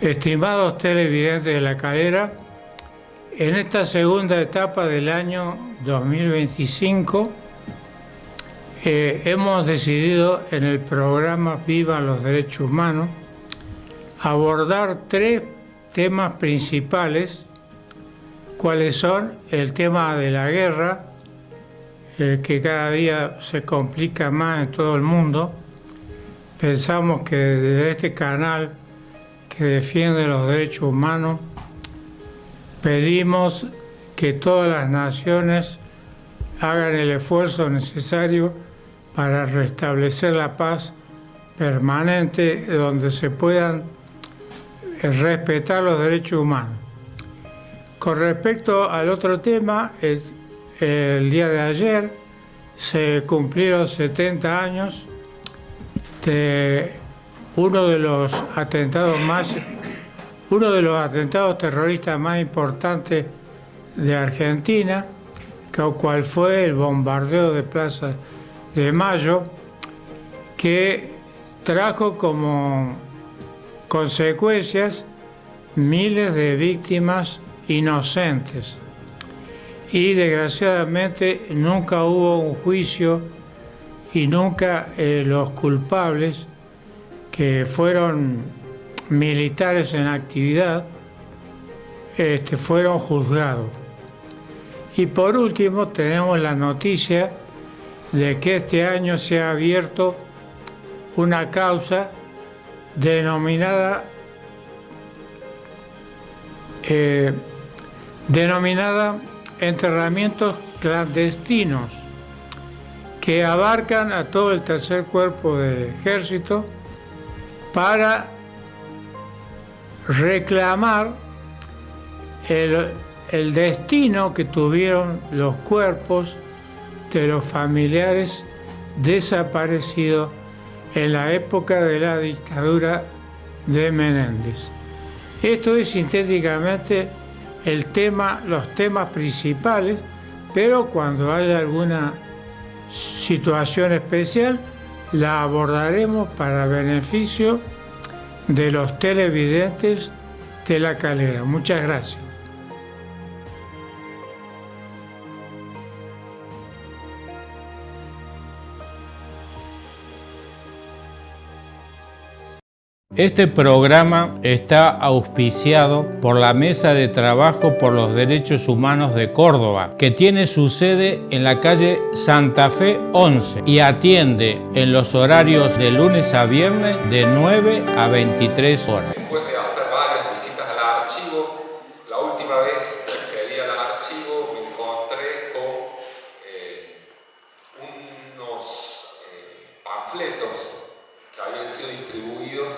Estimados televidentes de La Calera, en esta segunda etapa del año 2025 hemos decidido en el programa Vivan los Derechos Humanos abordar tres temas principales, cuáles son el tema de la guerra, que cada día se complica más en todo el mundo. Pensamos que desde este canal que defiende los derechos humanos pedimos que todas las naciones hagan el esfuerzo necesario para restablecer la paz permanente, donde se puedan respetar los derechos humanos. Con respecto al otro tema, el día de ayer se cumplieron 70 años de uno de los atentados terroristas más importantes de Argentina, cual fue el bombardeo de Plaza de Mayo, que trajo como consecuencias miles de víctimas inocentes. Y desgraciadamente nunca hubo un juicio y nunca los culpables, que fueron militares en actividad, fueron juzgados. Y por último tenemos la noticia de que este año se ha abierto una causa denominada enterramientos clandestinos, que abarcan a todo el tercer cuerpo de ejército, para reclamar el destino que tuvieron los cuerpos de los familiares desaparecidos en la época de la dictadura de Menéndez. Esto es sintéticamente los temas principales, pero cuando haya alguna situación especial la abordaremos para beneficio de los televidentes de La Calera. Muchas gracias. Este programa está auspiciado por la Mesa de Trabajo por los Derechos Humanos de Córdoba, que tiene su sede en la calle Santa Fe 11 y atiende en los horarios de lunes a viernes de 9 a 23 horas. Después de hacer varias visitas al archivo, la última vez que accedí al archivo me encontré con unos panfletos que habían sido distribuidos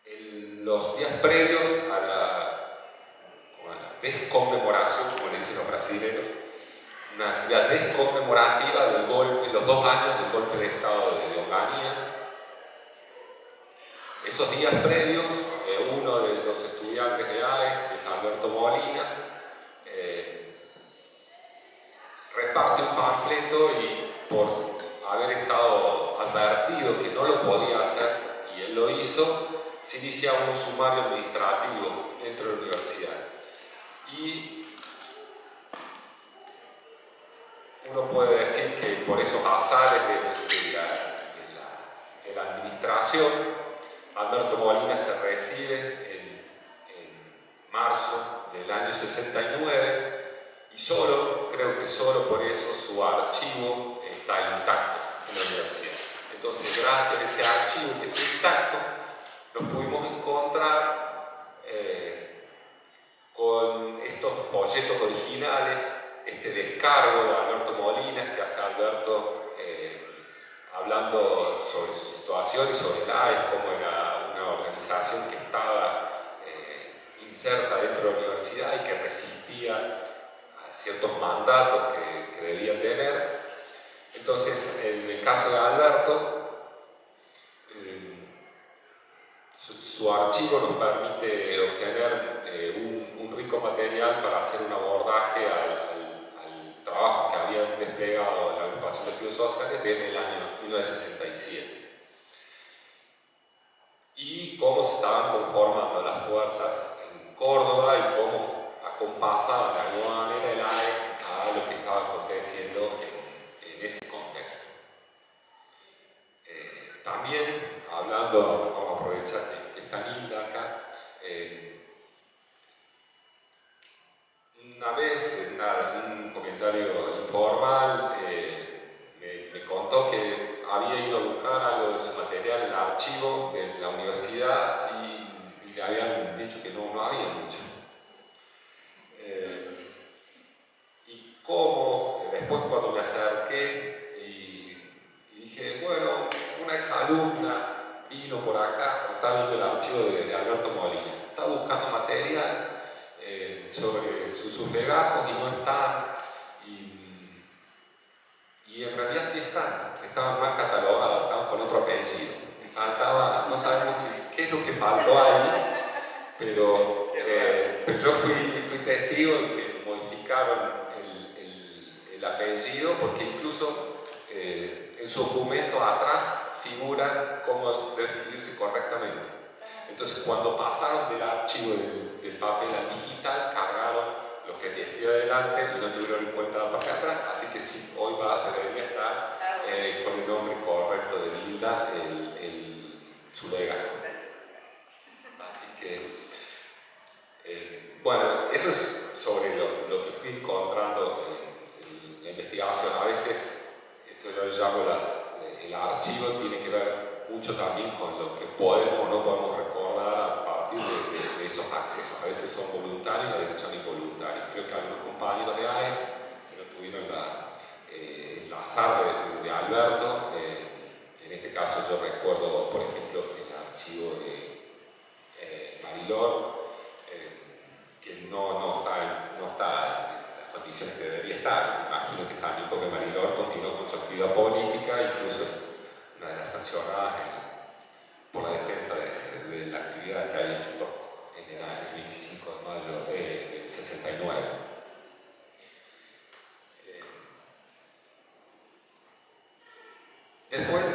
en los días previos a la desconmemoración, como le dicen los brasileños, una actividad desconmemorativa del golpe, los 2 años del golpe de Estado de Onganía. Esos días previos, uno de los estudiantes de AES, que es Alberto Molinas, reparte un panfleto y, por haber estado advertido que no lo podía hacer, y él lo hizo, se inicia un sumario administrativo dentro de la universidad. Y uno puede decir que por esos azares de la administración, Alberto Molina se recibe en marzo del año 69, y creo que solo por eso su archivo está intacto en la universidad. Entonces, gracias a ese archivo que está intacto, nos pudimos encontrar con estos folletos originales, este descargo de Alberto Molinas que hace Alberto hablando sobre su situación y sobre el AES, cómo era una organización que estaba inserta dentro de la universidad y que resistía a ciertos mandatos que debía tener. Entonces, en el caso de Alberto, su archivo nos permite obtener un rico material para hacer un abordaje al trabajo que habían desplegado la agrupación de estudios sociales desde el año 1967. las fuerzas en Córdoba y cómo acompasaban de alguna manera el AES a lo que estaba aconteciendo en ese contexto. También, hablando, vamos a aprovechar que está Nilda acá, una vez en un comentario informal me contó que había ido a buscar algo de su material en el archivo de la universidad y le habían dicho que no había mucho. Y cómo después cuando me acerqué y dije, bueno, una exalumna vino por acá, cuando estaba viendo el archivo de Alberto Molinas, estaba buscando material sobre sus legajos y no están, y en realidad sí estaban mal catalogados, estaban con otro apellido. Y faltaba, no sabemos qué es lo que faltó ahí, pero yo fui testigo de que modificaron el apellido, porque incluso en su documento atrás figura cómo debe escribirse correctamente. Entonces, cuando pasaron del archivo del papel al digital, cargaron lo que decía adelante y no tuvieron en cuenta la parte de atrás. Así que sí, hoy debería estar con el nombre correcto de Nilda, su legajo. Así que, bueno, eso es sobre lo que fui encontrando en la investigación. A veces, esto yo le llamo el archivo, tiene que ver mucho también con lo que podemos o no podemos recordar a partir de esos accesos. A veces son voluntarios, a veces son involuntarios. Creo que algunos compañeros de AES que no tuvieron el azar de Alberto, en este caso yo recuerdo, por ejemplo, el archivo de Marilor, que no está en las condiciones que debería estar. Me imagino que también porque Marilor continuó con su actividad política, incluso es una de las sancionadas por la defensa de la actividad que había hecho en el 25 de mayo del 69. Después,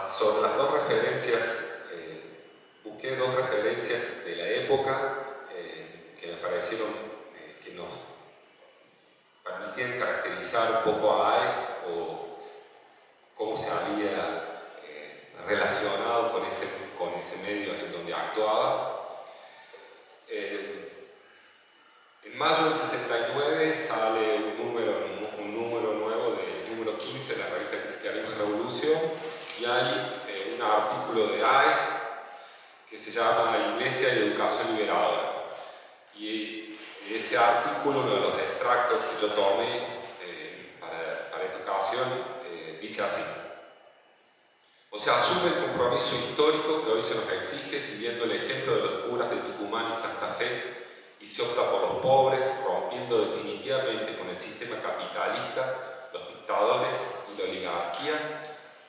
sobre las dos referencias, busqué dos referencias de la época que me parecieron que nos permitían caracterizar un poco a AES o cómo se había relacionado con ese medio en donde actuaba. En mayo del 69 sale un número nuevo del número 15 de la revista Cristianismo y Revolución, y hay un artículo de AES que se llama Iglesia y Educación Liberadora. Y ese artículo, uno de los extractos que yo tomé para esta ocasión, dice así: o se asume el compromiso histórico que hoy se nos exige siguiendo el ejemplo de los curas de Tucumán y Santa Fe, y se opta por los pobres, rompiendo definitivamente con el sistema capitalista, los dictadores y la oligarquía,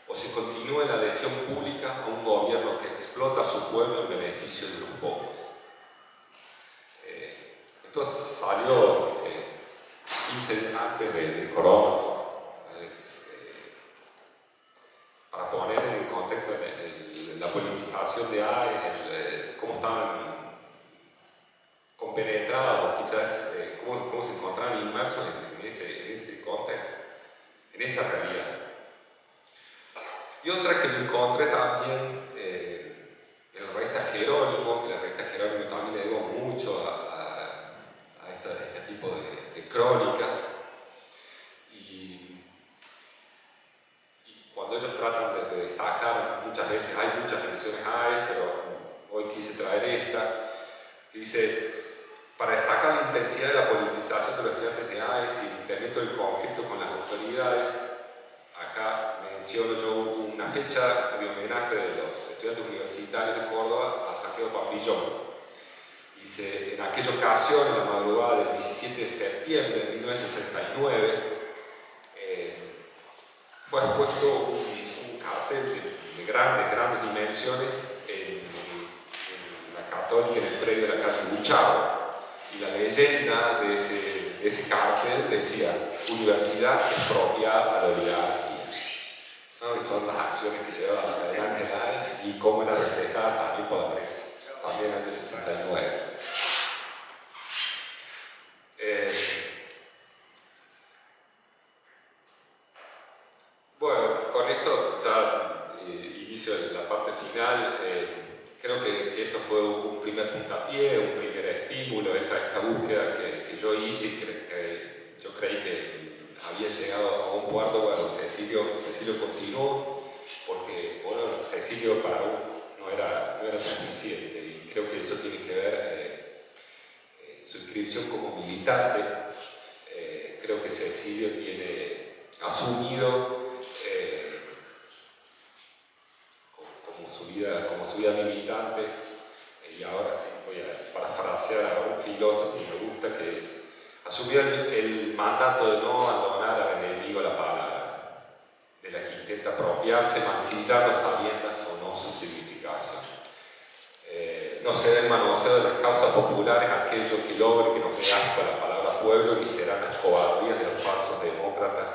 o se continúa en la adhesión pública a un gobierno que explota a su pueblo en beneficio de los pobres. Esto salió 15 días antes del coronavirus. Para poner en contexto la politización de AES, cómo estaban compenetrados, quizás cómo se encontraban inmersos en ese contexto, en esa realidad. Y otra que me encontré también en la revista Jerónimo, que la revista Jerónimo también le debo mucho a este tipo de crónicas. Y cuando ellos tratan de destacar, muchas veces hay muchas menciones a AES, pero hoy quise traer esta, que dice: para destacar la intensidad de la politización de los estudiantes de AES y el incremento del conflicto con las autoridades, acá menciono yo una fecha de homenaje de los estudiantes universitarios de Córdoba a Santiago Pampillón. Dice: en aquella ocasión, en la madrugada del 17 de septiembre de 1969, fue expuesto un cartel de grandes dimensiones en la Católica, en el predio de la calle Bucharo. Y la leyenda de ese cartel decía: universidad expropiada a la oligarquía. ¿No? Y son las acciones que lleva adelante la AES y cómo era reflejada también por la prensa. también año 69. Bueno, con esto ya inicio la parte final. Creo que esto fue un primer puntapié, un primer estímulo, esta búsqueda que yo hice y que yo creí que había llegado a un puerto cuando Cecilio continuó, porque bueno, Cecilio para uno no era suficiente, y creo que eso tiene que ver su inscripción como militante. Creo que Cecilio tiene asumido como su vida militante, y ahora sí voy a parafrasear a un filósofo que me gusta, que es: asumió el mandato de no abandonar al enemigo la palabra, de la que intenta apropiarse, mancillando sabiendas o no su significación. No será el manoseo de las causas populares aquello que logre que nos dé asco la palabra pueblo, ni serán las cobardías de los falsos demócratas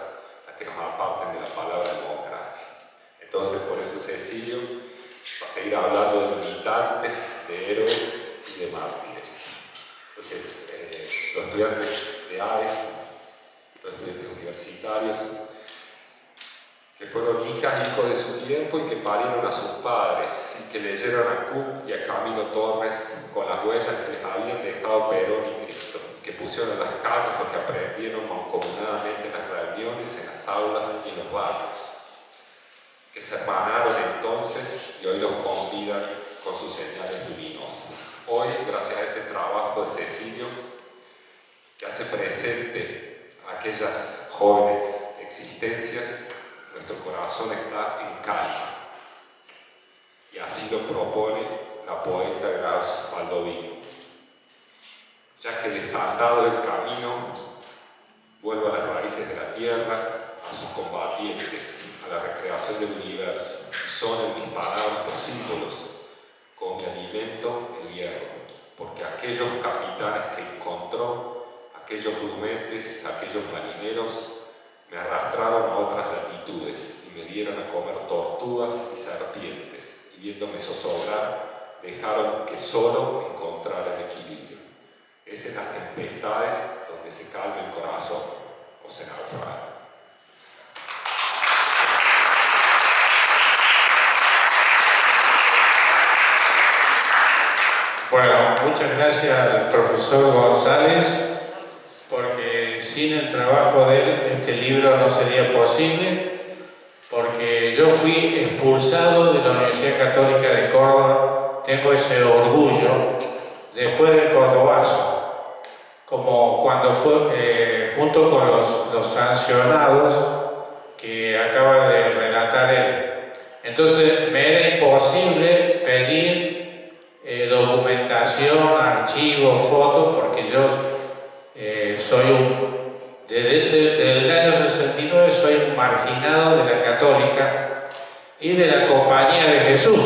las que nos aparten de la palabra democracia. Entonces, por eso Cecilio va a seguir hablando de militantes, de héroes y de mártires. Entonces, los estudiantes de AES, los estudiantes universitarios, que fueron hijos de su tiempo y que parieron a sus padres, y que leyeron a Cook y a Camilo Torres con las huellas que les habían dejado Perón y Cristo, que pusieron en las calles lo que aprendieron mancomunadamente en las reuniones, en las aulas y en los barrios, que se hermanaron entonces y hoy los convidan con sus señales luminosas. Hoy, gracias a este trabajo de Cecilio, que hace presente a aquellas jóvenes existencias, nuestro corazón está en calma, y así lo propone la poeta Graus Baldovino. Ya que desatado el camino, vuelvo a las raíces de la tierra, a sus combatientes, a la recreación del universo, y son en mis palabras los símbolos, con mi alimento el hierro, porque aquellos capitanes que encontró, aquellos grumetes, aquellos marineros, me arrastraron a otras latitudes y me dieron a comer tortugas y serpientes, y viéndome zozobrar, dejaron que solo encontrara el equilibrio. Es en las tempestades donde se calma el corazón o se naufraga. Bueno, muchas gracias al profesor González, porque sin el trabajo de él este libro no sería posible, porque yo fui expulsado de la Universidad Católica de Córdoba, tengo ese orgullo, después del Cordobazo, como cuando fue junto con los sancionados que acaba de relatar él. Entonces me era imposible pedir documentación, archivos, fotos, porque yo desde el año 69 soy un marginado de la Católica y de la Compañía de Jesús,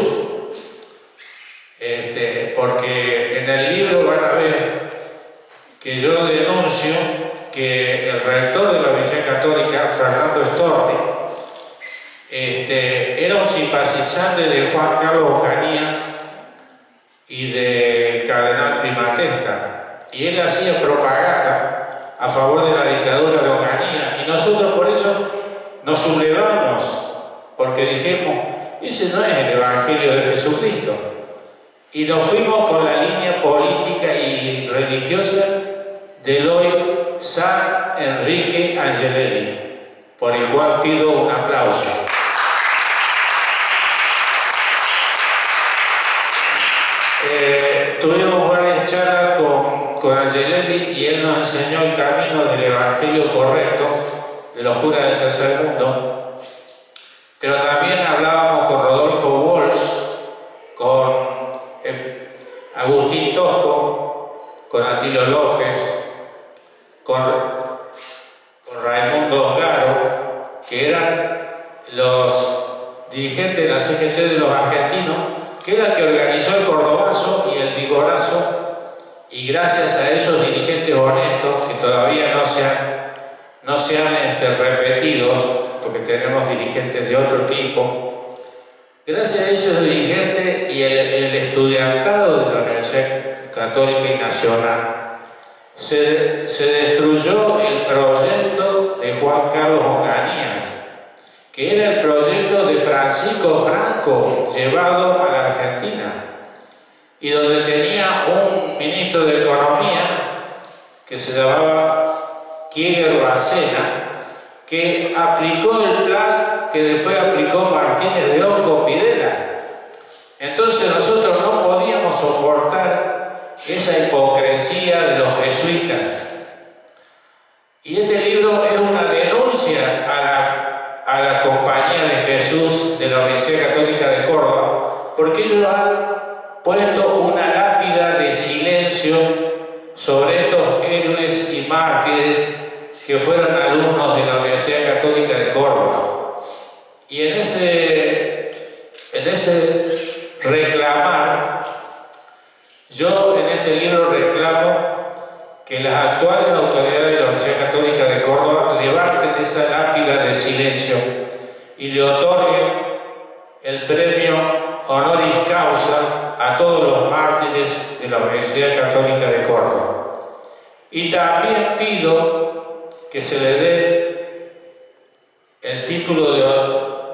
porque en el libro van a ver que yo denuncio que el rector de la Universidad Católica, Fernando Storni, era un simpatizante de Juan Carlos Ocanía y del cardenal Primatesta, y él hacía propaganda a favor de la dictadura de Ocanía, y nosotros por eso nos sublevamos, porque dijimos, ese no es el Evangelio de Jesucristo, y nos fuimos con la línea política y religiosa del hoy San Enrique Angelelli, por el cual pido un aplauso. Tuvimos varias charlas con Angelelli, y él nos enseñó el camino del Evangelio correcto de los curas del tercer mundo, pero también hablábamos con Rodolfo Walsh, con Agustín Tosco, con Atilio López, con Raimundo Ongaro, que eran los dirigentes de la CGT de los argentinos, que era el que organizó el Cordobazo y el Vigorazo, y gracias a esos dirigentes honestos que todavía no se han repetidos, porque tenemos dirigentes de otro tipo, Gracias a esos dirigentes y el estudiantado de la Universidad Católica y Nacional, se destruyó el proyecto de Juan Carlos Onganía, que era el proyecto de Francisco Franco llevado a la Argentina, y donde tenía un ministro de Economía que se llamaba Kieger Bacena, que aplicó el plan que después aplicó Martínez de Oco Pidela. Entonces nosotros no podíamos soportar esa hipocresía de los jesuitas. Y este libro es una denuncia a la Compañía de Jesús de la Universidad Católica de Córdoba, porque ellos han puesto una lápida de silencio sobre estos héroes y mártires que fueron alumnos de la Universidad Católica de Córdoba. Y en ese reclamar, yo en este libro reclamo que las actuales autoridades de la Universidad Católica de Córdoba levanten esa lápida de silencio y le otorguen el premio honoris causa a todos los mártires de la Universidad Católica de Córdoba. Y también pido que se le dé el título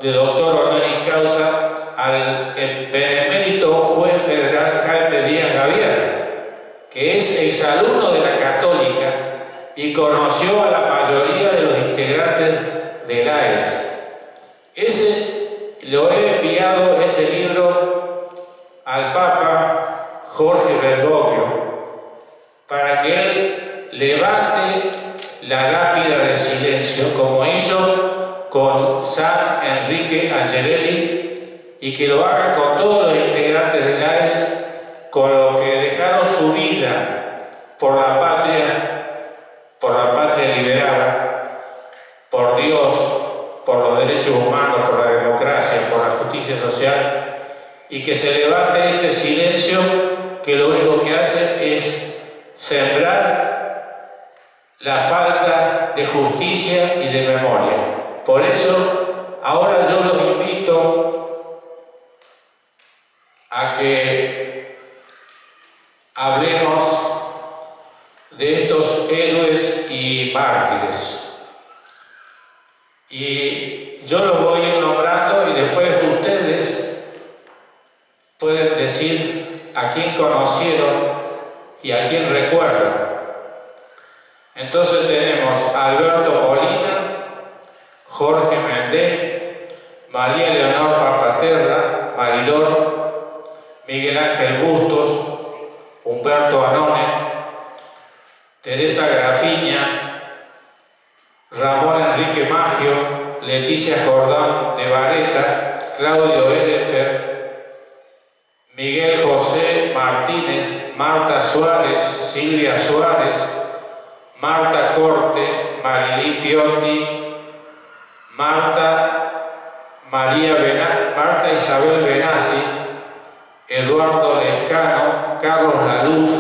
de doctor honoris causa al benemérito juez federal Jaime Díaz Gavier, que es exalumno de la Católica y conoció a la mayoría de los integrantes del AES. Lo he enviado este libro al Papa Jorge Bergoglio para que él levante la lápida de silencio como hizo con San Enrique Angelelli, y que lo haga con todos los integrantes del AES, con los que dejaron su vida por la patria liberada, por Dios, por los derechos humanos, por la democracia, por la justicia social, y que se levante este silencio que lo único que hace es sembrar la falta de justicia y de memoria. Por eso, ahora yo los invito a que hablemos de estos héroes y mártires. Y yo los voy a ir nombrando y después ustedes pueden decir a quién conocieron y a quién recuerdan. Entonces tenemos a Alberto Molina, Jorge Mendé, María Leonor Papaterra, Marilor, Miguel Ángel Bustos, Humberto Anone, Teresa Grafiña, Ramón Enrique Maggio, Leticia Jordán de Vareta, Claudio Edelfer, Miguel José Martínez, Marta Suárez, Silvia Suárez, Marta Corte, Marilí Piotti, Marta Isabel Benassi, Eduardo Lescano, Carlos Laluf,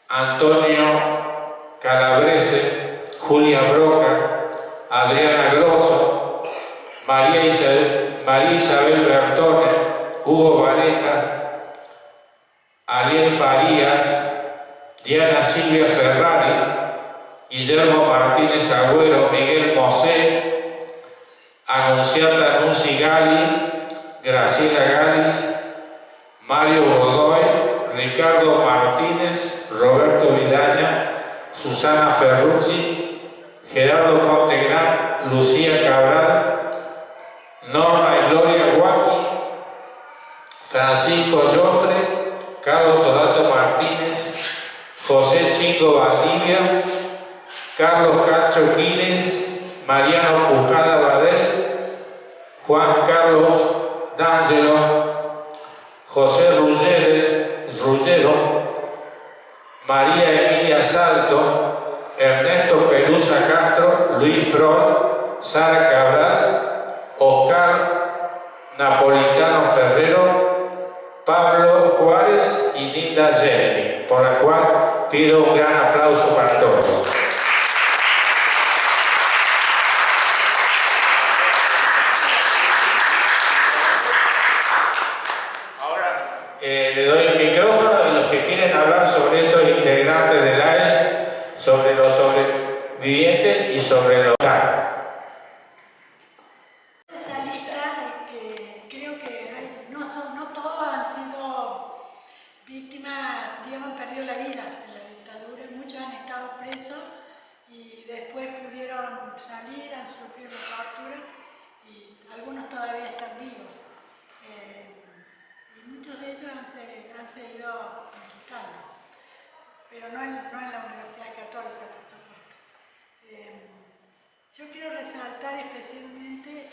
Antonio Calabrese, Julia Broca, Adriana Grosso, María Isabel Bertone, Hugo Vareta, Ariel Farías, Diana Silvia Ferrari, Guillermo Martínez Agüero, Miguel Mosé, Anunciata Nunzi Gali, Graciela Galis, Mario Godoy, Ricardo Martínez, Roberto Vidaña, Susana Ferrucci, Gerardo Contegrán, Lucía Cabral, Norma y Gloria Guaqui, Francisco Joffre, Carlos Sodato Martínez, José Chingo Valdivia, Carlos Cacho Quiles, Mariano Pujada Badel, Juan Carlos D'Angelo, José Ruggero, María Emilia Salto, Ernesto Pelusa Castro, Luis Prol, Sara Cabral, Oscar Napolitano Ferrero, Pablo Juárez y Linda Jeremy, por la cual pido un gran aplauso para todos. perdido la vida en la dictadura, muchos han estado presos y después pudieron salir, han sufrido la tortura y algunos todavía están vivos. Y muchos de ellos han seguido militando, pero no en la Universidad Católica, por supuesto. Yo quiero resaltar especialmente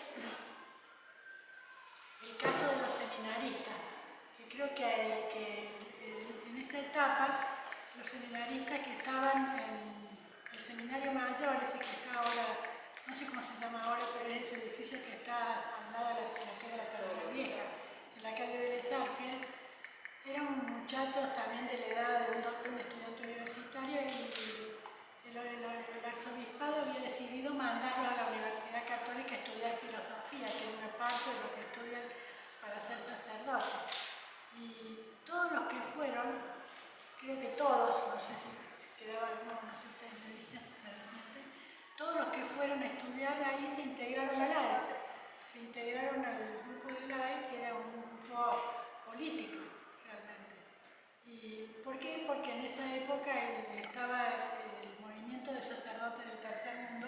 el caso de los seminaristas, que creo que en esa etapa los seminaristas que estaban en el Seminario Mayor, ese que está ahora, no sé cómo se llama ahora, pero es ese edificio que está al lado de lo que era la Terminal Vieja, en la calle Vélez Arfiel, eran muchachos también de la edad de un estudiante universitario y el arzobispado había decidido mandarlos a la Universidad Católica a estudiar filosofía, que es una parte de lo que estudian para ser sacerdotes. Y todos los que fueron, creo que todos, no sé si quedaba alguno, no sé si ustedes me dicen, todos los que fueron a estudiar ahí se integraron al AE, se integraron al grupo del AE, que era un grupo político realmente. ¿Y por qué? Porque en esa época estaba el movimiento de sacerdotes del Tercer Mundo,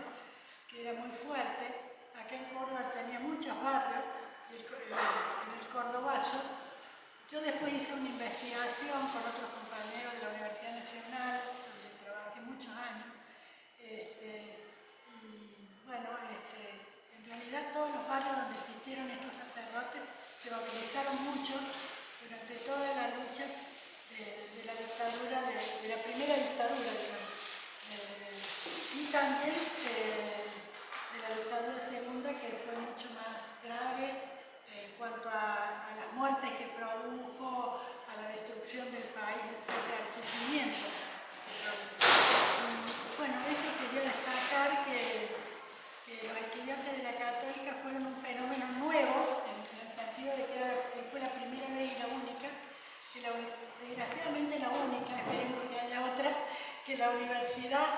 que era muy fuerte. Acá en Córdoba tenía muchos barrios, en el Cordobazo. Yo después hice una investigación con otros compañeros de la Universidad Nacional, donde trabajé muchos años. En realidad todos los barrios donde existieron estos sacerdotes se movilizaron mucho durante toda la lucha de la dictadura, de la primera dictadura, y también de la dictadura segunda, que fue mucho más grave en cuanto a las muertes que produjo, a la destrucción del país, etc., al sufrimiento. Bueno, eso quería destacar que los estudiantes de la Católica fueron un fenómeno nuevo, en el sentido de que fue la primera vez y la única, desgraciadamente la única, esperemos que haya otra, que la universidad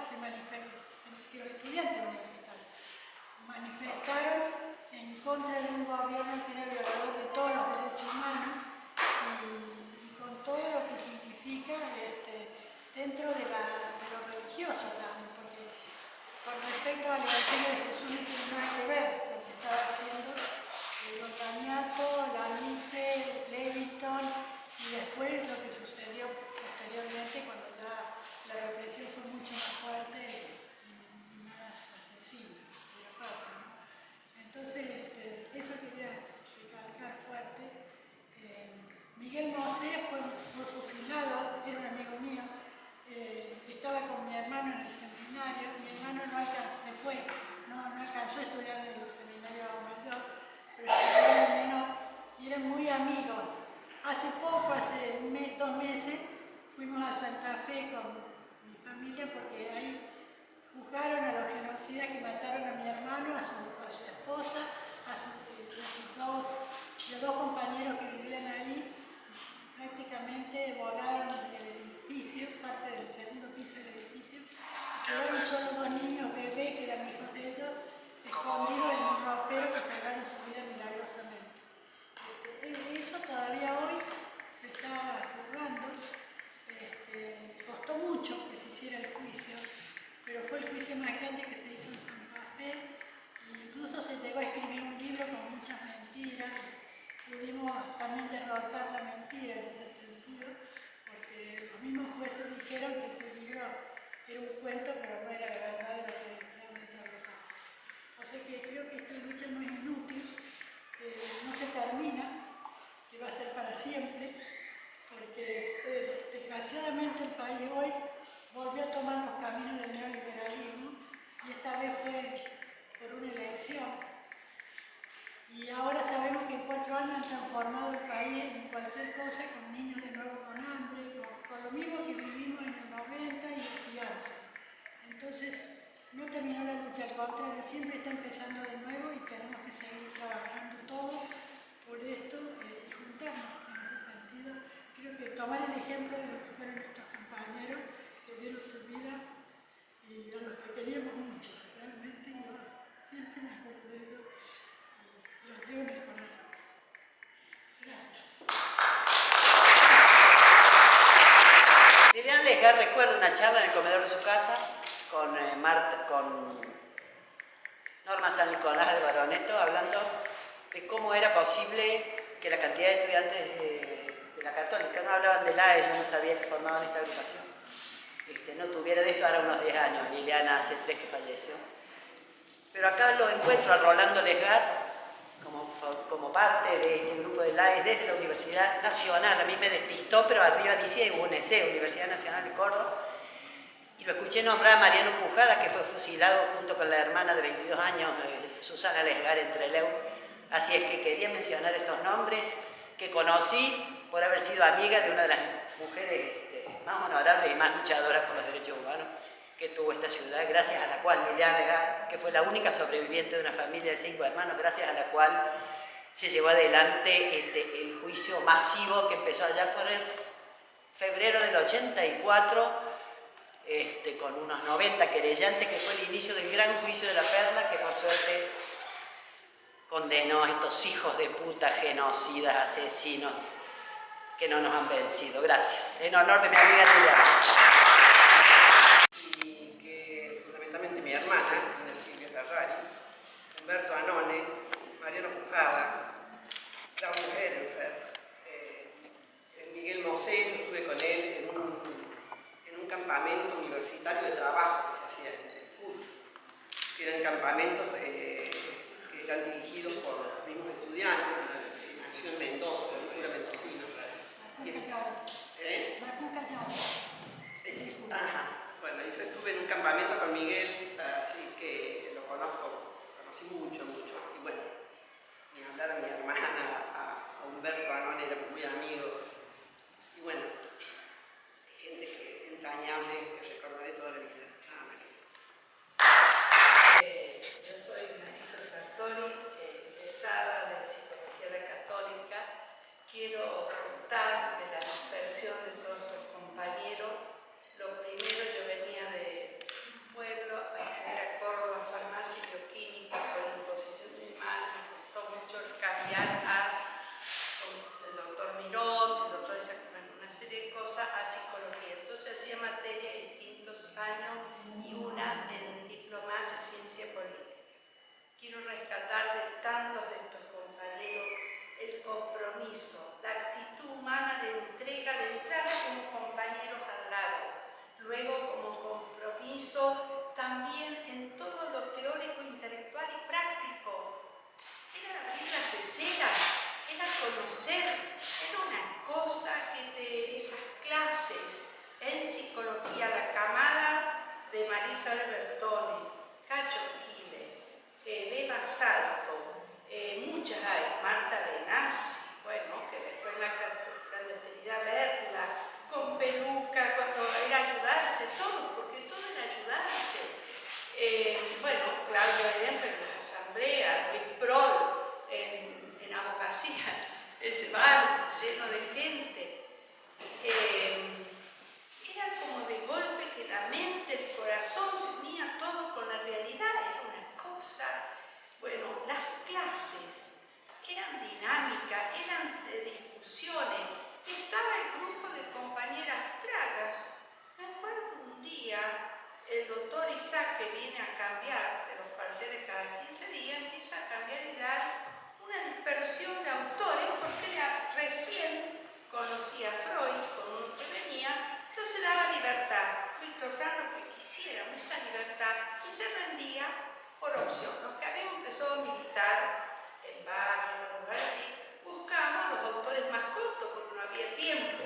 se manifestó, que los estudiantes universitarios manifestaron en contra de un gobierno que era violador de todos los derechos humanos y con todo lo que significa dentro de lo religioso también, porque con respecto al Evangelio de Jesús no tiene nada que ver lo que estaba haciendo el Otaniato, la Luce, Leviton y después lo que sucedió posteriormente cuando ya la represión fue mucho más fuerte y más accesible de la patria, ¿no? Entonces, eso quería recalcar fuerte. Miguel Mosé fue fusilado, era un amigo mío, estaba con mi hermano en el seminario, mi hermano no alcanzó, se fue, no alcanzó a estudiar en el seminario mayor, pero estudió en el menor y eran muy amigos. Hace poco, hace 2 meses, fuimos a Santa Fe con mi familia porque ahí juzgaron a los genocidas que mataron a mi hermano, a su esposa, los dos compañeros que vivían ahí. Prácticamente volaron el edificio, parte del segundo piso del edificio. Quedaron solo 2 niños bebés, que eran hijos de ellos, escondidos en un ropero que salvaron su vida milagrosamente. Eso todavía hoy se está juzgando. Costó mucho que se hiciera el juicio, pero fue el juicio más grande que se hizo en Santa Fe. Incluso se llegó a escribir un libro con muchas mentiras. Pudimos también derrotar la mentira en ese sentido, porque los mismos jueces dijeron que ese libro era un cuento, pero no era la verdad de lo que realmente había pasado. O sea que creo que esta lucha no es inútil, no se termina, que va a ser para siempre, porque desgraciadamente el país hoy volvió a tomar los caminos del neoliberalismo y esta vez fue por una elección. Y ahora sabemos que en 4 años han transformado el país en cualquier cosa, con niños de nuevo con hambre, con lo mismo que vivimos en el 90 y antes. Entonces, no terminó la lucha, al contrario, siempre está empezando de nuevo y tenemos que seguir trabajando todos por esto y juntarnos en ese sentido. Creo que tomar el ejemplo de lo que fueron estos compañeros que dieron su vida y a los que queríamos mucho, realmente yo siempre me acuerdo de ellos. Lo llevo en el corazón. Gracias. charla en el comedor de su casa con Norma San Nicolás de Baroneto, hablando de cómo era posible que la cantidad de estudiantes de la Católica, no hablaban de la, yo no sabía que formaban esta agrupación, no tuviera de esto ahora unos 10 años. Liliana hace 3 que falleció. Pero acá lo encuentro a Rolando Lesgar como parte de este grupo de LAES desde la Universidad Nacional. A mí me despistó, pero arriba dice UNEC, Universidad Nacional de Córdoba. Y lo escuché nombrar a Mariano Pujada, que fue fusilado junto con la hermana de 22 años, Susana Lesgar, en Trelew. Así es que quería mencionar estos nombres que conocí por haber sido amiga de una de las mujeres más honorables y más luchadoras por los derechos humanos que tuvo esta ciudad, gracias a la cual Liliana Lesgar, que fue la única sobreviviente de una familia de 5 hermanos, gracias a la cual se llevó adelante el juicio masivo que empezó allá por el febrero del 84, con unos 90 querellantes, que fue el inicio del gran juicio de la Perla, que por suerte condenó a estos hijos de puta, genocidas, asesinos, que no nos han vencido. Gracias. En honor de mi amiga Liliana. Y que fundamentalmente mi hermana, Ina Silvia Ferrari, Humberto Anone, Mariano Pujada, Claudio Herenfer, Miguel Mosé, yo estuve con él en un campamento universitario de trabajo que se hacía en el CUT, que eran campamentos que eran dirigidos por los mismos estudiantes, que nació en Mendoza, por la cultura mendocina. Bueno, yo estuve en un campamento con Miguel, así que lo conocí mucho. Y bueno, ni hablar a mi hermana, a Humberto Anone, éramos muy amigos. Y bueno, gente entrañable que recordaré toda la vida. Nada más que eso. Yo soy Marisa Sartori, egresada de Psicología de la Católica. Quiero contar de la dispersión de todos estos compañeros. Lo primero, yo venía de un pueblo a estudiar a Córdoba, farmacia y bioquímica, con imposición de mi madre. Me costó mucho cambiar con el doctor Miró, el doctor Isaac, una serie de cosas, a psicología. Entonces hacía materias de distintos años y una en diplomacia y ciencia política. Quiero rescatar de tantos de estos compañeros el compromiso, la actitud humana de entrega, de entrada como compañeros al lado, luego como compromiso también en todo lo teórico, intelectual y práctico. Era abrir la cesera, era conocer, era una cosa que esas clases en psicología, la camada de Marisa Albertone, Cacho Quile, Beba Salto, muchas hay, Marta Benassi, bueno, que después la clandestinidad verla, con peluca, cuando era ayudarse, todo, porque todo era ayudarse. Bueno, Claudio Herenfer en las asambleas, Luis Prol en abogacía, ese bar lleno de gente. Era como de golpe que la mente, el corazón se unía todo con la realidad, era una cosa. Bueno, las clases eran dinámicas, eran de discusiones. Estaba el grupo de compañeras tragas. Me acuerdo un día, el doctor Isaac, que viene a cambiar de los parciales cada 15 días, empieza a cambiar y dar una dispersión de autores, porque recién conocía a Freud, con uno que venía, entonces daba libertad. Víctor Frank lo que quisiera, esa libertad, y se rendía por opción. Los que habíamos empezado a militar en barrios, en lugares así, buscábamos los autores más cortos porque no había tiempo.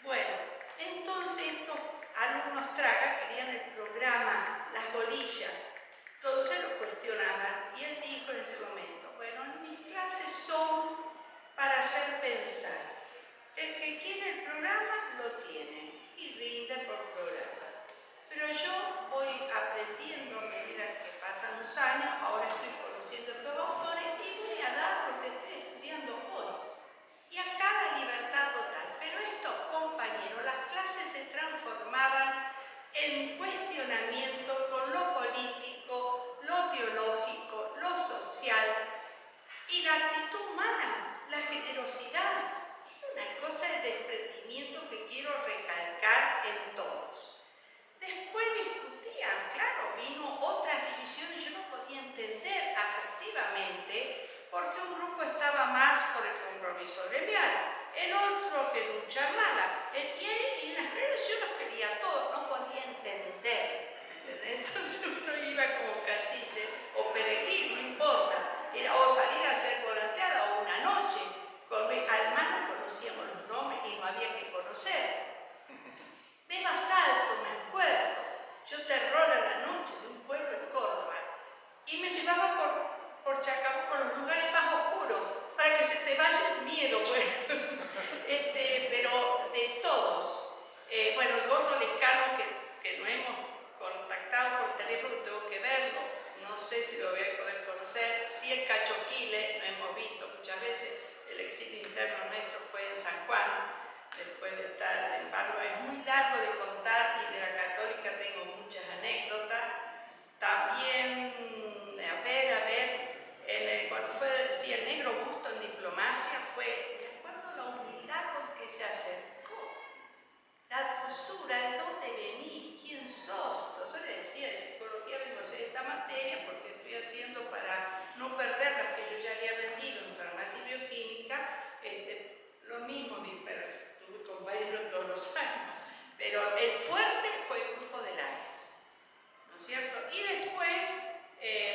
Bueno, entonces estos alumnos tragas querían el programa, las bolillas, entonces lo cuestionaban y él dijo en ese momento, bueno, mis clases son para hacer pensar. El que quiere el programa lo tiene y rinde por programa. Pero yo voy aprendiendo a medida que pasan los años, ahora estoy conociendo a estos autores y voy a dar lo que estoy estudiando hoy. Y acá la libertad total. Pero estos compañeros, las clases se transformaban en cuestionamiento con lo político, lo teológico, lo social y la actitud humana, la generosidad. Es una cosa de desprendimiento que quiero recalcar en todos. pelear, el otro que lucha armada. Y en las redes yo los quería a todos, no podía entender. ¿Entendés? Entonces uno iba como cachiche o perejil, no importa. O salir a hacer volanteada o una noche. Además no conocíamos los nombres y no había que conocer. De Basalto, me acuerdo, yo terror a la noche de un pueblo en Córdoba y me llevaba por Chacabuco, los lugares más oscuros, para que se te vaya el miedo, pues. Pero de todos. Bueno, el Gordo Lescano, que no hemos contactado por teléfono, tengo que verlo, no sé si lo voy a poder conocer. Sí, el Cachoquile, lo hemos visto muchas veces, el exilio interno nuestro fue en San Juan, después de estar en Barro. Es muy largo de contar y de la Católica tengo muchas anécdotas. También, a ver, cuando fue el Negro Busto en diplomacia fue, me acuerdo la humildad con que se acercó, la dulzura, ¿de dónde venís? ¿Quién sos? Entonces le decía, de psicología vengo a hacer esta materia porque estoy haciendo para no perder las que yo ya había vendido en farmacia y bioquímica. Lo mismo, tuve compañeros todos los años, pero el fuerte fue el grupo de AES, ¿no es cierto? Y después,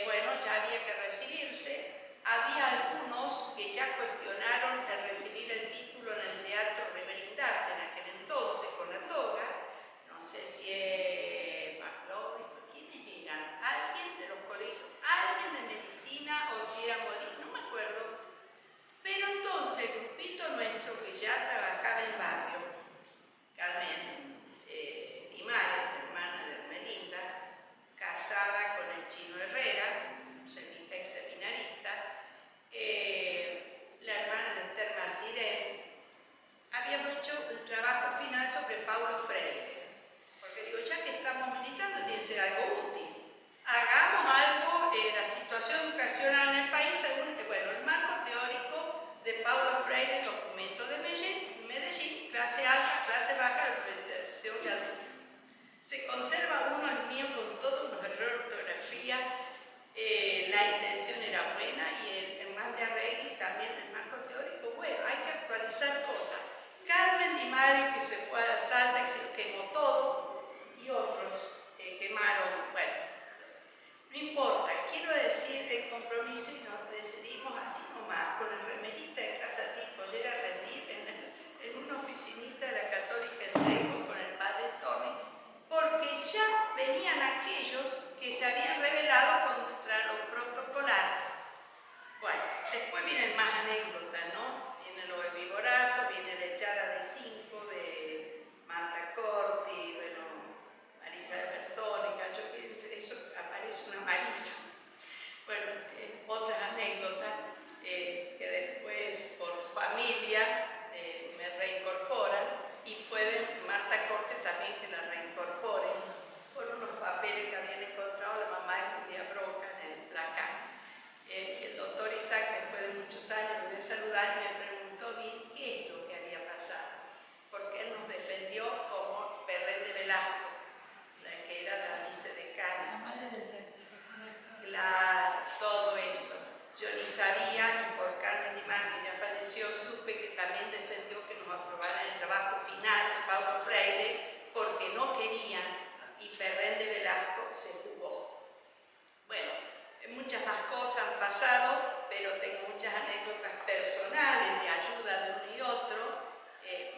bueno, ya había que recibirse. Había algunos que ya cuestionaron el recibir el título en el Teatro Reverindarte en aquel entonces con la toga. No sé si es Maclórico, ¿quiénes eran? Alguien de los colegios, alguien de medicina o si era Molina, no me acuerdo. Pero entonces el grupito nuestro que ya trabajaba en barrio, Carmen Pimares, hermana de Hermelinda, casada con el Chino Herrera, ex seminarista, la hermana de Esther Martínez, habíamos hecho el trabajo final sobre Paulo Freire, porque digo, ya que estamos militando tiene que ser algo útil. Hagamos algo, la situación educacional en el país, según el marco teórico de Paulo Freire, documento de Medellín, clase alta, clase baja, alfabetización de adultos. Se conserva uno, el mío, con todos los errores de ortografía. La intención era buena y el más de Arregui también, el marco teórico, bueno, hay que actualizar cosas. Carmen Di Mari, que se fue a Salta, que se quemó todo, y otros quemaron, bueno, no importa, quiero decir el compromiso y nos decidimos así nomás, con el remerita de casa tipo, yo era rendir en una oficinita de la Católica en Trejo con el padre Tony, porque ya venían aquellos que se habían rebelado contra lo protocolar. Bueno, después vienen más anécdotas, ¿no? Viene lo del vivorazo, viene la echada de 5 de Marta Corti, bueno, Marisa de Bertoni, Cacho, eso aparece una Marisa. Bueno, otras anécdotas que después por familia me reincorporan y pueden, Marta Corte también que la reincorporen por unos papeles que habían encontrado la mamá de Julia Broca en el placar. El doctor Isaac, después de muchos años, me vio saludar y me preguntó bien qué es lo que había pasado, porque él nos defendió como Perret de Velasco, la que era la vicedecana. La madre del rey. Todo eso. Yo ni sabía, y por Carmen Di Mar, que ya falleció, supe que también defendió que nos aprobaran el trabajo final de Paulo Freire, porque no querían, y Perret de Velasco se jugó. Bueno, muchas más cosas han pasado, pero tengo muchas anécdotas personales de ayuda de uno y otro.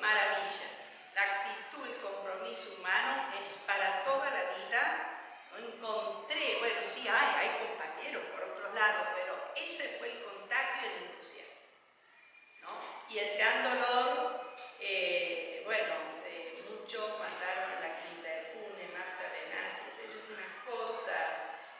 Maravilla. La actitud, el compromiso humano es para toda la vida. No encontré, bueno, sí hay compañeros por otros lados, pero ese fue el contagio y el entusiasmo, ¿no? Y el gran dolor, bueno, muchos mataron a la Quinta de Funes, Marta Benassi, pero es una cosa.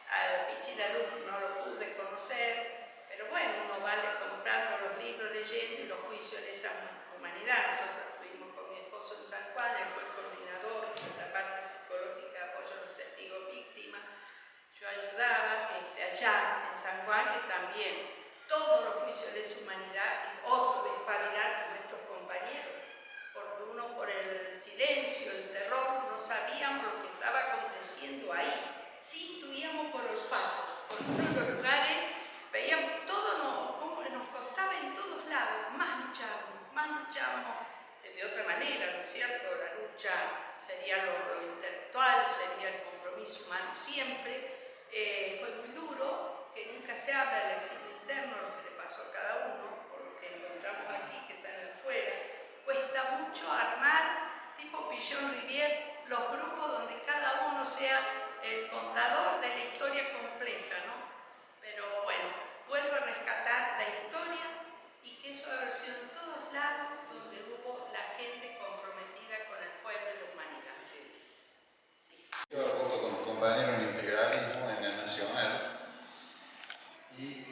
Al Pichilalú no lo pude conocer, pero bueno, uno va comprando los libros, leyendo y los juicios de esa humanidad. Nosotros estuvimos con mi esposo en San Juan, él fue el coordinador de la parte psicológica de apoyo a los testigos víctimas. Yo ayudaba allá en San Juan, que también todos los juicios de esa humanidad y otro de espabilar con nuestros compañeros, porque uno por el silencio, el terror, no sabíamos lo que estaba aconteciendo ahí. Sí intuíamos por olfato, porque uno en los lugares veíamos todo, como nos costaba en todos lados, más luchábamos. es cierto? La lucha sería lo intelectual, sería el compromiso humano siempre. Fue muy duro, que nunca se habla del exilio interno, lo que le pasó a cada uno, por lo que encontramos aquí, que están afuera. Cuesta mucho armar, tipo Pichon Rivière, los grupos donde cada uno sea el contador de la historia compleja, ¿no? Pero bueno, vuelvo a rescatar la historia y que eso ha sido en todos lados donde hubo la gente comprometida con el pueblo y la humanidad. Yo junto con un compañero en integralismo en el Nacional y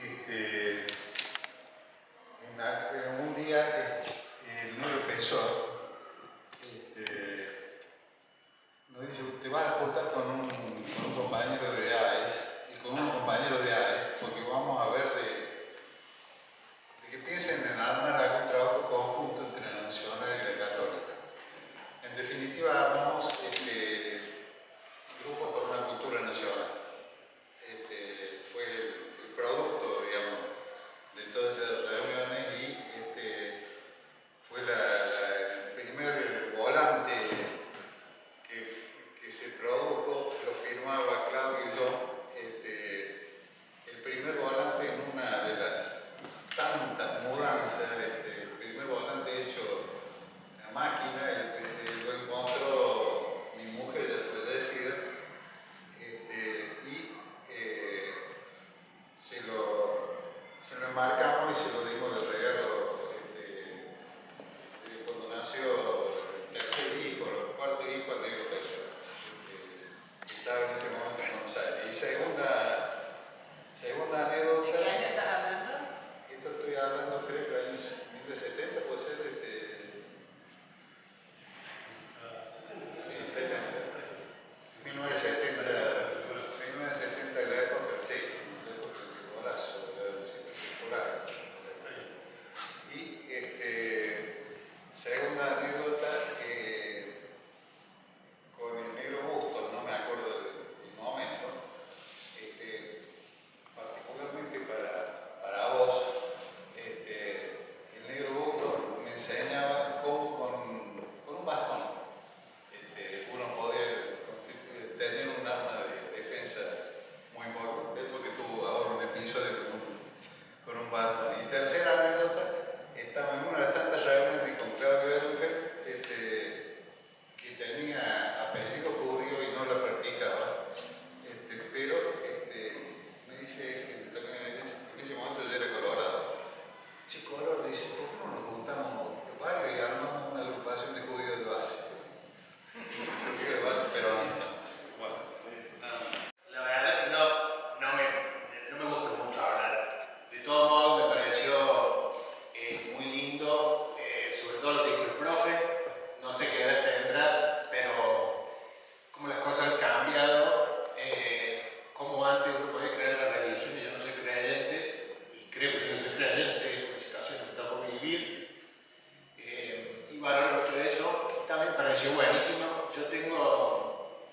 en un día el nuevo profesor nos dice: te vas a juntar con un compañero de AES y con un compañero de AES porque vamos a ver de que piensen en armar algún trabajo conjunto entre la Nacional y la Católica. En definitiva, armamos grupos por una cultura nacional. Fue el producto, digamos, de todas esas reuniones y fue el primer volante que se produjo, lo firmaba Claudio y yo, el primer volante en una de las tantas mudanzas, el primer volante hecho a máquina, lo encontró mi mujer, ya fue decir, se lo enmarcamos y se lo dimos de regalo cuando nació el tercer hijo, el cuarto hijo, al negro Pecho, que estaba en ese momento en Buenos Aires. Y segunda anécdota. ¿De qué año están hablando? Esto estoy hablando, creo que años 1970, puede ser. 1970 de la época del siglo, la época del golazo, de la circular. Y segunda anécdota, con el negro Bustos, no me acuerdo del momento, particularmente para vos, el negro Bustos me enseñaba cómo con un bastón uno poder tener un arma de defensa muy importante, porque tuvo ahora un episodio con un bastón. Y tercera anécdota, estaba en una de tantas reuniones con Claudio Ehrenfeld, que tenía apellido judío y no lo practicaba, pero me dice, en ese momento yo era colorado. Che, color, dice: ¿por qué no nos juntamos varios y armamos una agrupación de judíos de base? Judíos de base peronista. Bueno, La verdad que no me gusta mucho hablar. De todos modos, me pareció muy lindo, sobre todo lo que dijo el profe. No sé qué edad tendrás, pero cómo las cosas han cambiado. Como antes uno podía creer en la religión y yo no soy creyente, y creo que si no soy creyente es una situación que me tocó vivir. Y valoro mucho eso. También me pareció buenísimo. Yo tengo,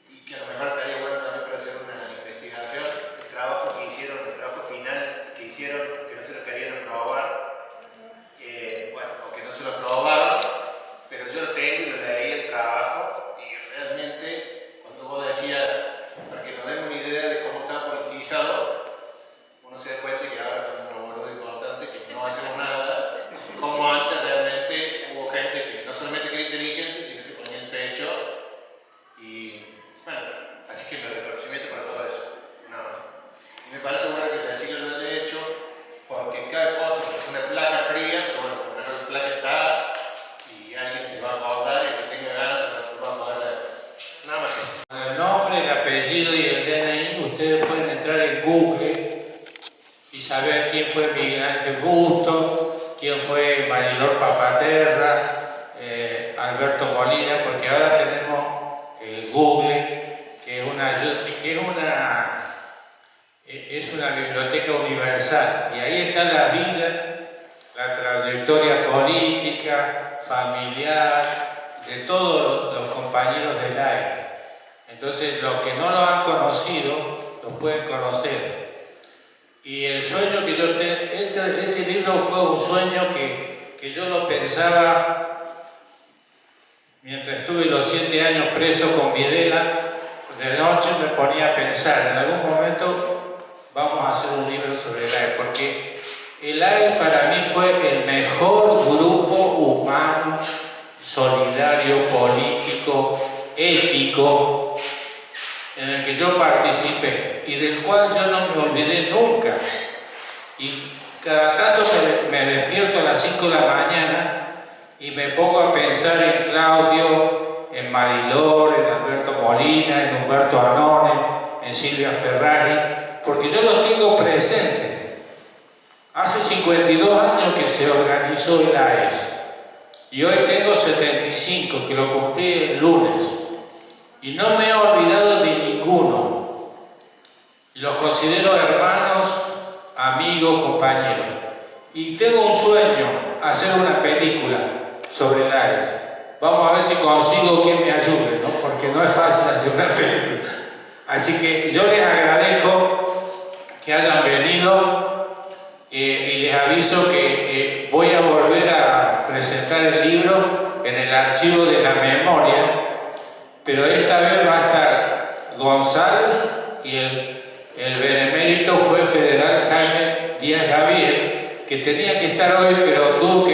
y que a lo mejor estaría bueno también para hacer una investigación, el trabajo que hicieron, el trabajo final que hicieron, que no se lo querían aprobar, o que no se lo aprobaron, pero yo lo tengo y lo leí el trabajo, y realmente cuando vos decías, para que nos den una idea de cómo está politizado, uno se da cuenta que ahora somos unos boludos importantes, que no hacemos nada, como antes realmente hubo gente que no solamente que era inteligente, sino que ponía el pecho. Y bueno, así que mi reconocimiento para todo eso, nada más. Y me parece bueno que se siga lo haya hecho, porque cada cosa es una placa fría, pero bueno, por lo menos la placa está y alguien se va a acordar y el que tenga ganas se va a poder leer. Nada más que eso. Con el nombre, el apellido y el DNI, ustedes pueden entrar en Google y saber quién fue Miguel Ángel Bustos, quién fue Marilor Papaterra, Alberto Molina, porque ahora tenemos Google, que es una biblioteca universal, y ahí está la vida, la trayectoria política, familiar, de todos los compañeros del AES. Entonces, los que no lo han conocido, lo pueden conocer. Y el sueño que yo tengo, este libro fue un sueño que yo lo pensaba mientras estuve los 7 años preso con Videla, de noche me ponía a pensar, en algún momento vamos a hacer un libro sobre el AES, porque el AES para mí fue el mejor grupo humano, solidario, político, ético, en el que yo participé y del cual yo no me olvidé nunca. Y cada tanto me despierto a las 5 de la mañana y me pongo a pensar en Claudio, en Marilor, en Alberto Molina, en Humberto Anone, en Silvia Ferrari, porque yo los tengo presentes. Hace 52 años que se organizó el AES y hoy tengo 75, que lo cumplí el lunes, y no me he olvidado de ninguno. Los considero hermanos, amigos, compañeros. Y tengo un sueño, hacer una película sobre el AES. Vamos a ver si consigo quien me ayude, ¿no? Porque no es fácil hacer una película. Así que yo les agradezco que hayan venido y les aviso que voy a volver a presentar el libro en el archivo de la memoria, pero esta vez va a estar González y el benemérito juez federal Jaime Díaz Gavier, que tenía que estar hoy, pero tuvo que